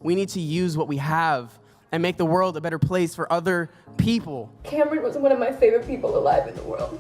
We need to use what we have and make the world a better place for other people. Cameron was one of my favorite people alive in the world,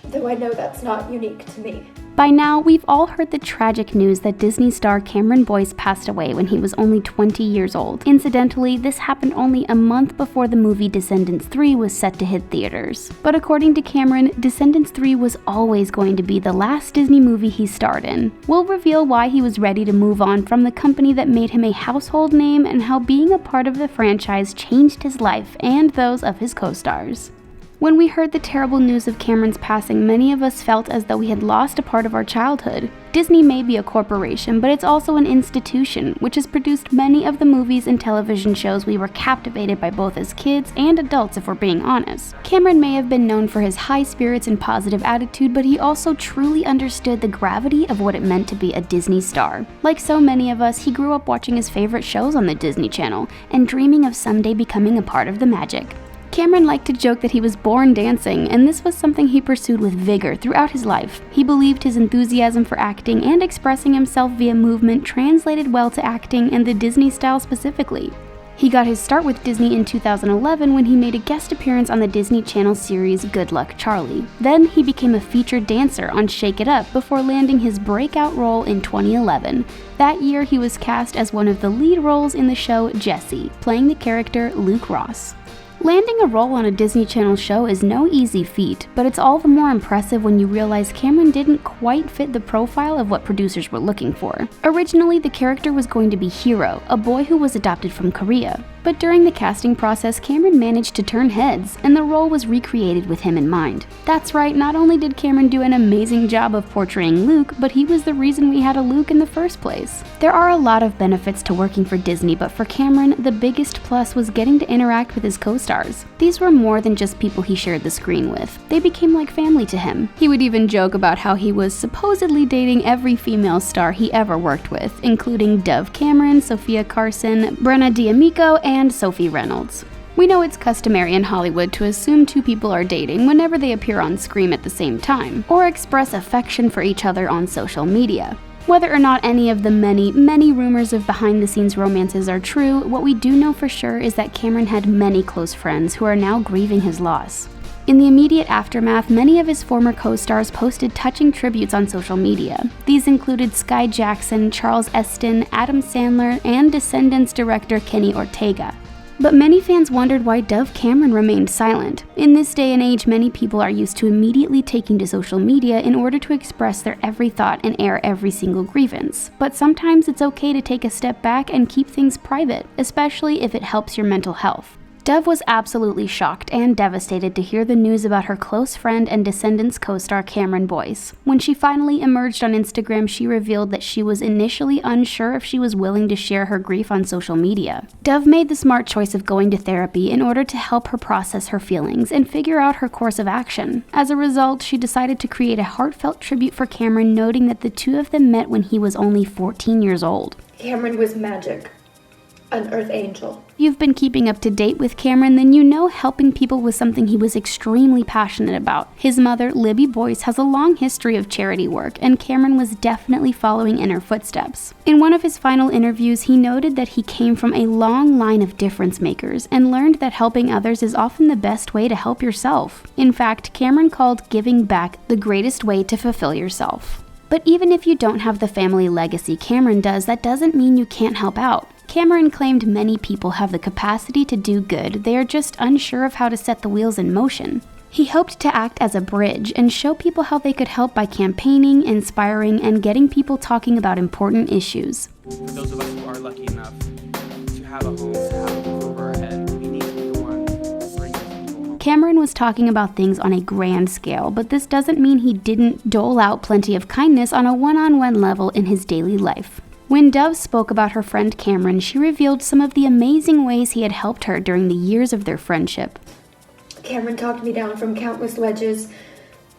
though I know that's not unique to me. By now, we've all heard the tragic news that Disney star Cameron Boyce passed away when he was only 20 years old. Incidentally, this happened only a month before the movie Descendants 3 was set to hit theaters. But according to Cameron, Descendants 3 was always going to be the last Disney movie he starred in. We'll reveal why he was ready to move on from the company that made him a household name and how being a part of the franchise changed his life and those of his co-stars. When we heard the terrible news of Cameron's passing, many of us felt as though we had lost a part of our childhood. Disney may be a corporation, but it's also an institution, which has produced many of the movies and television shows we were captivated by both as kids and adults, if we're being honest. Cameron may have been known for his high spirits and positive attitude, but he also truly understood the gravity of what it meant to be a Disney star. Like so many of us, he grew up watching his favorite shows on the Disney Channel and dreaming of someday becoming a part of the magic. Cameron liked to joke that he was born dancing, and this was something he pursued with vigor throughout his life. He believed his enthusiasm for acting and expressing himself via movement translated well to acting and the Disney style specifically. He got his start with Disney in 2011 when he made a guest appearance on the Disney Channel series Good Luck Charlie. Then he became a featured dancer on Shake It Up before landing his breakout role in 2011. That year he was cast as one of the lead roles in the show Jessie, playing the character Luke Ross. Landing a role on a Disney Channel show is no easy feat, but it's all the more impressive when you realize Cameron didn't quite fit the profile of what producers were looking for. Originally, the character was going to be Hero, a boy who was adopted from Korea. But during the casting process, Cameron managed to turn heads, and the role was recreated with him in mind. That's right, not only did Cameron do an amazing job of portraying Luke, but he was the reason we had a Luke in the first place. There are a lot of benefits to working for Disney, but for Cameron, the biggest plus was getting to interact with his co-stars. These were more than just people he shared the screen with. They became like family to him. He would even joke about how he was supposedly dating every female star he ever worked with, including Dove Cameron, Sophia Carson, Brenna D'Amico, and Sophie Reynolds. We know it's customary in Hollywood to assume two people are dating whenever they appear on screen at the same time, or express affection for each other on social media. Whether or not any of the many rumors of behind-the-scenes romances are true, what we do know for sure is that Cameron had many close friends who are now grieving his loss. In the immediate aftermath, many of his former co-stars posted touching tributes on social media. These included Sky Jackson, Charles Esten, Adam Sandler, and Descendants director Kenny Ortega. But many fans wondered why Dove Cameron remained silent. In this day and age, many people are used to immediately taking to social media in order to express their every thought and air every single grievance. But sometimes it's okay to take a step back and keep things private, especially if it helps your mental health. Dove was absolutely shocked and devastated to hear the news about her close friend and Descendants co-star Cameron Boyce. When she finally emerged on Instagram, she revealed that she was initially unsure if she was willing to share her grief on social media. Dove made the smart choice of going to therapy in order to help her process her feelings and figure out her course of action. As a result, she decided to create a heartfelt tribute for Cameron, noting that the two of them met when he was only 14 years old. Cameron was magic. An earth angel. If you've been keeping up to date with Cameron, then you know helping people was something he was extremely passionate about. His mother, Libby Boyce, has a long history of charity work, and Cameron was definitely following in her footsteps. In one of his final interviews, he noted that he came from a long line of difference makers and learned that helping others is often the best way to help yourself. In fact, Cameron called giving back the greatest way to fulfill yourself. But even if you don't have the family legacy Cameron does, that doesn't mean you can't help out. Cameron claimed many people have the capacity to do good, they are just unsure of how to set the wheels in motion. He hoped to act as a bridge and show people how they could help by campaigning, inspiring, and getting people talking about important issues. For those of us who are lucky enough to have a home, to have a roof over our head, we need to be the one bringing people home. Cameron was talking about things on a grand scale, but this doesn't mean he didn't dole out plenty of kindness on a one-on-one level in his daily life. When Dove spoke about her friend Cameron, she revealed some of the amazing ways he had helped her during the years of their friendship. Cameron talked me down from countless ledges,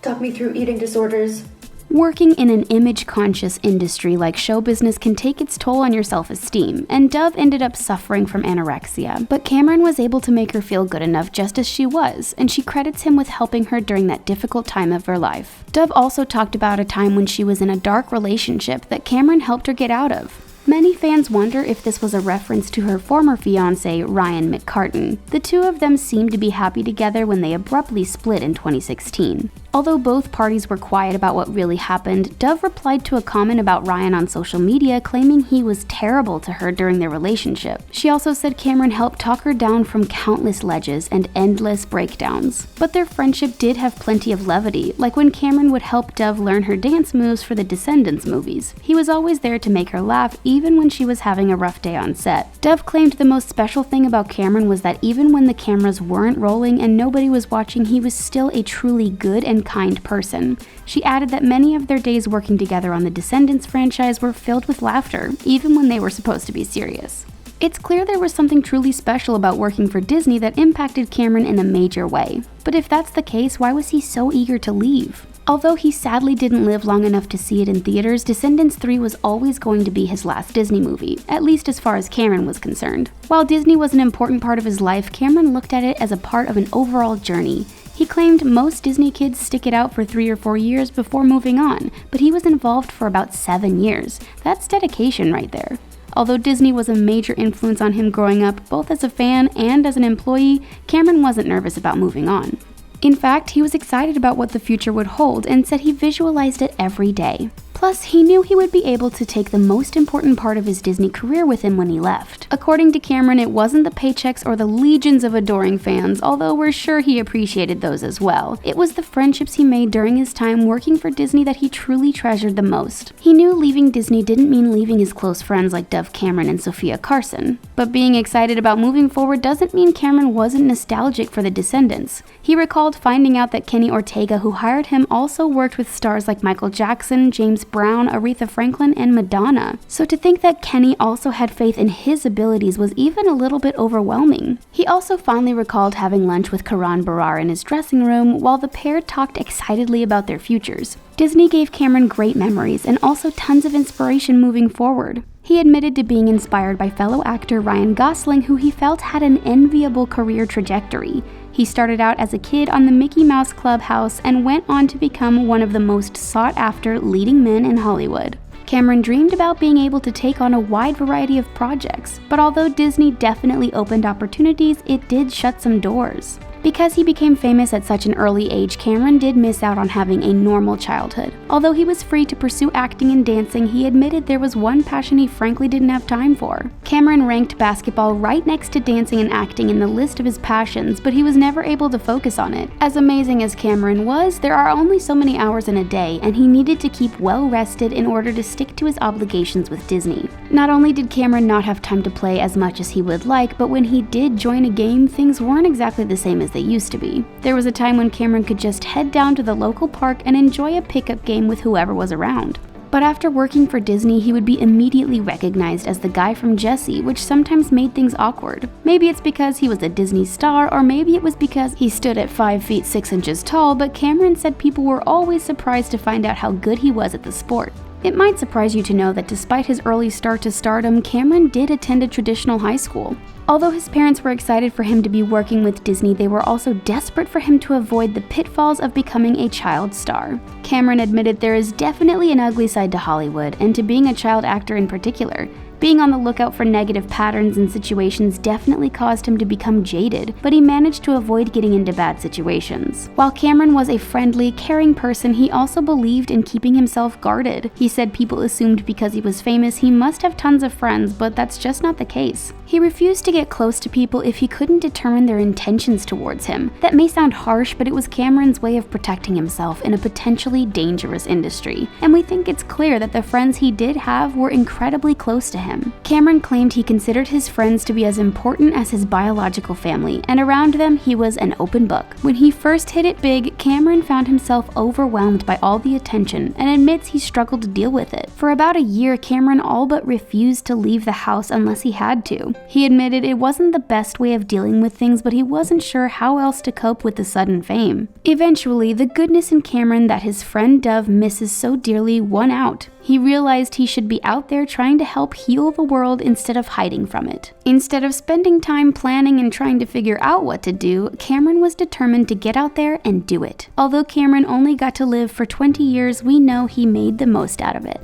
talked me through eating disorders. Working in an image-conscious industry like show business can take its toll on your self-esteem, and Dove ended up suffering from anorexia. But Cameron was able to make her feel good enough just as she was, and she credits him with helping her during that difficult time of her life. Dove also talked about a time when she was in a dark relationship that Cameron helped her get out of. Many fans wonder if this was a reference to her former fiancé, Ryan McCartan. The two of them seemed to be happy together when they abruptly split in 2016. Although both parties were quiet about what really happened, Dove replied to a comment about Ryan on social media claiming he was terrible to her during their relationship. She also said Cameron helped talk her down from countless ledges and endless breakdowns. But their friendship did have plenty of levity, like when Cameron would help Dove learn her dance moves for the Descendants movies. He was always there to make her laugh even when she was having a rough day on set. Dove claimed the most special thing about Cameron was that even when the cameras weren't rolling and nobody was watching, he was still a truly good and kind person. She added that many of their days working together on the Descendants franchise were filled with laughter, even when they were supposed to be serious. It's clear there was something truly special about working for Disney that impacted Cameron in a major way. But if that's the case, why was he so eager to leave? Although he sadly didn't live long enough to see it in theaters, Descendants 3 was always going to be his last Disney movie, at least as far as Cameron was concerned. While Disney was an important part of his life, Cameron looked at it as a part of an overall journey. He claimed most Disney kids stick it out for 3 or 4 years before moving on, but he was involved for about 7 years. That's dedication right there. Although Disney was a major influence on him growing up, both as a fan and as an employee, Cameron wasn't nervous about moving on. In fact, he was excited about what the future would hold and said he visualized it every day. Plus, he knew he would be able to take the most important part of his Disney career with him when he left. According to Cameron, it wasn't the paychecks or the legions of adoring fans, although we're sure he appreciated those as well. It was the friendships he made during his time working for Disney that he truly treasured the most. He knew leaving Disney didn't mean leaving his close friends like Dove Cameron and Sophia Carson. But being excited about moving forward doesn't mean Cameron wasn't nostalgic for the Descendants. He recalled finding out that Kenny Ortega, who hired him, also worked with stars like Michael Jackson, James Brown, Aretha Franklin, and Madonna. So to think that Kenny also had faith in his abilities was even a little bit overwhelming. He also fondly recalled having lunch with Karan Barar in his dressing room while the pair talked excitedly about their futures. Disney gave Cameron great memories and also tons of inspiration moving forward. He admitted to being inspired by fellow actor Ryan Gosling, who he felt had an enviable career trajectory. He started out as a kid on the Mickey Mouse Clubhouse and went on to become one of the most sought-after leading men in Hollywood. Cameron dreamed about being able to take on a wide variety of projects, but although Disney definitely opened opportunities, it did shut some doors. Because he became famous at such an early age, Cameron did miss out on having a normal childhood. Although he was free to pursue acting and dancing, he admitted there was one passion he frankly didn't have time for. Cameron ranked basketball right next to dancing and acting in the list of his passions, but he was never able to focus on it. As amazing as Cameron was, there are only so many hours in a day, and he needed to keep well rested in order to stick to his obligations with Disney. Not only did Cameron not have time to play as much as he would like, but when he did join a game, things weren't exactly the same as they used to be. There was a time when Cameron could just head down to the local park and enjoy a pickup game with whoever was around. But after working for Disney, he would be immediately recognized as the guy from Jessie, which sometimes made things awkward. Maybe it's because he was a Disney star, or maybe it was because he stood at 5 feet 6 inches tall, but Cameron said people were always surprised to find out how good he was at the sport. It might surprise you to know that despite his early start to stardom, Cameron did attend a traditional high school. Although his parents were excited for him to be working with Disney, they were also desperate for him to avoid the pitfalls of becoming a child star. Cameron admitted there is definitely an ugly side to Hollywood, and to being a child actor in particular. Being on the lookout for negative patterns and situations definitely caused him to become jaded, but he managed to avoid getting into bad situations. While Cameron was a friendly, caring person, he also believed in keeping himself guarded. He said people assumed because he was famous he must have tons of friends, but that's just not the case. He refused to get close to people if he couldn't determine their intentions towards him. That may sound harsh, but it was Cameron's way of protecting himself in a potentially dangerous industry. And we think it's clear that the friends he did have were incredibly close to him. Cameron claimed he considered his friends to be as important as his biological family, and around them he was an open book. When he first hit it big, Cameron found himself overwhelmed by all the attention and admits he struggled to deal with it. For about a year, Cameron all but refused to leave the house unless he had to. He admitted it wasn't the best way of dealing with things, but he wasn't sure how else to cope with the sudden fame. Eventually, the goodness in Cameron that his friend Dove misses so dearly won out. He realized he should be out there trying to help heal the world instead of hiding from it. Instead of spending time planning and trying to figure out what to do, Cameron was determined to get out there and do it. Although Cameron only got to live for 20 years, we know he made the most out of it.